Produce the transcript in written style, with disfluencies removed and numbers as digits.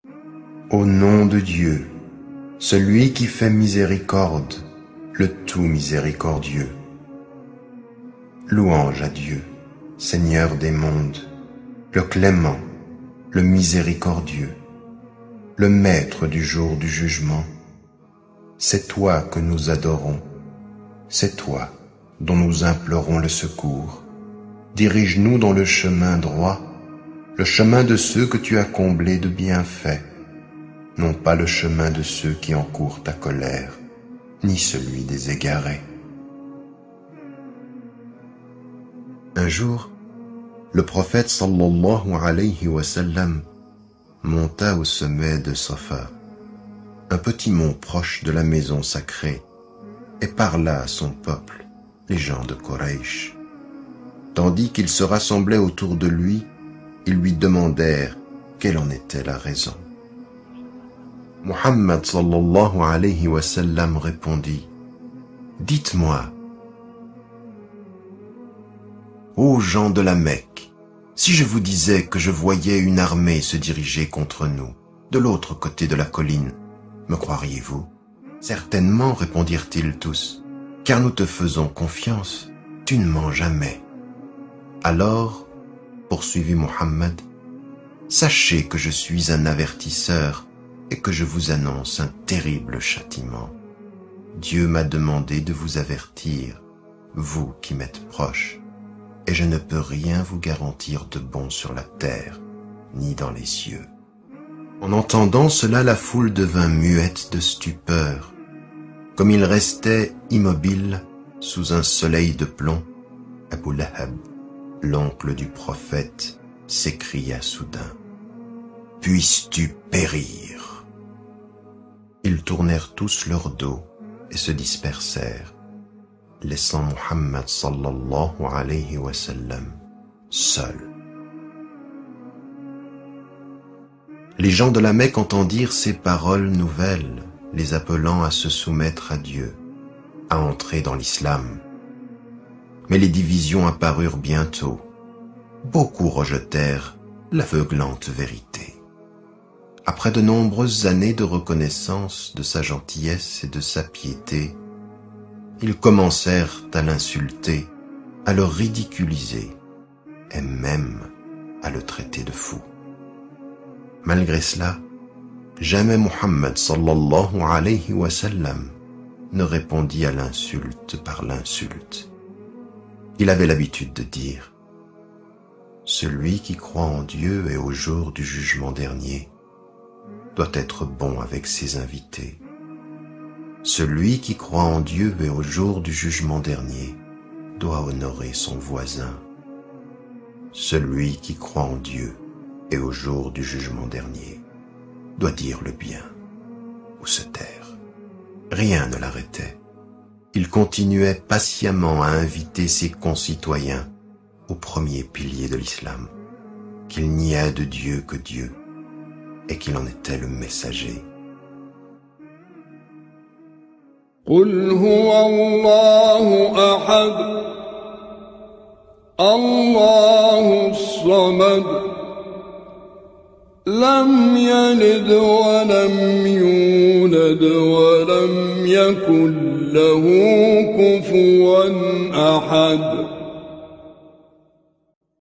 Au nom de Dieu, celui qui fait miséricorde, le tout miséricordieux. Louange à Dieu, Seigneur des mondes, le clément, le miséricordieux, le maître du jour du jugement. C'est toi que nous adorons, c'est toi dont nous implorons le secours. Dirige-nous dans le chemin droit, le chemin de ceux que tu as comblés de bienfaits, non pas le chemin de ceux qui encourent ta colère, ni celui des égarés. Un jour, le prophète sallallahu alayhi wa sallam monta au sommet de Safa, un petit mont proche de la maison sacrée, et parla à son peuple, les gens de Quraysh. Tandis qu'ils se rassemblaient autour de lui, ils lui demandèrent quelle en était la raison. Muhammad sallallahu alayhi wa sallam répondit: « Dites-moi, ô gens de la Mecque, si je vous disais que je voyais une armée se diriger contre nous, de l'autre côté de la colline, me croiriez-vous? » Certainement, répondirent-ils tous, car nous te faisons confiance, tu ne mens jamais. Alors, poursuivit Muhammad, sachez que je suis un avertisseur et que je vous annonce un terrible châtiment. Dieu m'a demandé de vous avertir, vous qui m'êtes proches, et je ne peux rien vous garantir de bon sur la terre, ni dans les cieux. En entendant cela, la foule devint muette de stupeur. Comme il restait immobile sous un soleil de plomb, Abu Lahab, l'oncle du prophète, s'écria soudain: « Puisses-tu périr !» Ils tournèrent tous leur dos et se dispersèrent, laissant Muhammad sallallahu alayhi wa sallam seul. Les gens de la Mecque entendirent ces paroles nouvelles, les appelant à se soumettre à Dieu, à entrer dans l'islam. Mais les divisions apparurent bientôt. Beaucoup rejetèrent l'aveuglante vérité. Après de nombreuses années de reconnaissance de sa gentillesse et de sa piété, ils commencèrent à l'insulter, à le ridiculiser et même à le traiter de fou. Malgré cela, jamais Muhammad sallallahu alayhi wa sallam ne répondit à l'insulte par l'insulte. Il avait l'habitude de dire: « Celui qui croit en Dieu et au jour du jugement dernier doit être bon avec ses invités. Celui qui croit en Dieu et au jour du jugement dernier doit honorer son voisin. Celui qui croit en Dieu et au jour du jugement dernier doit dire le bien ou se taire. » Rien ne l'arrêtait. Il continuait patiemment à inviter ses concitoyens au premier pilier de l'islam, qu'il n'y a de Dieu que Dieu et qu'il en était le messager. قل هو الله أحد الله الصمد لم يلد ولم يولد ولم يكن له كفوا أحد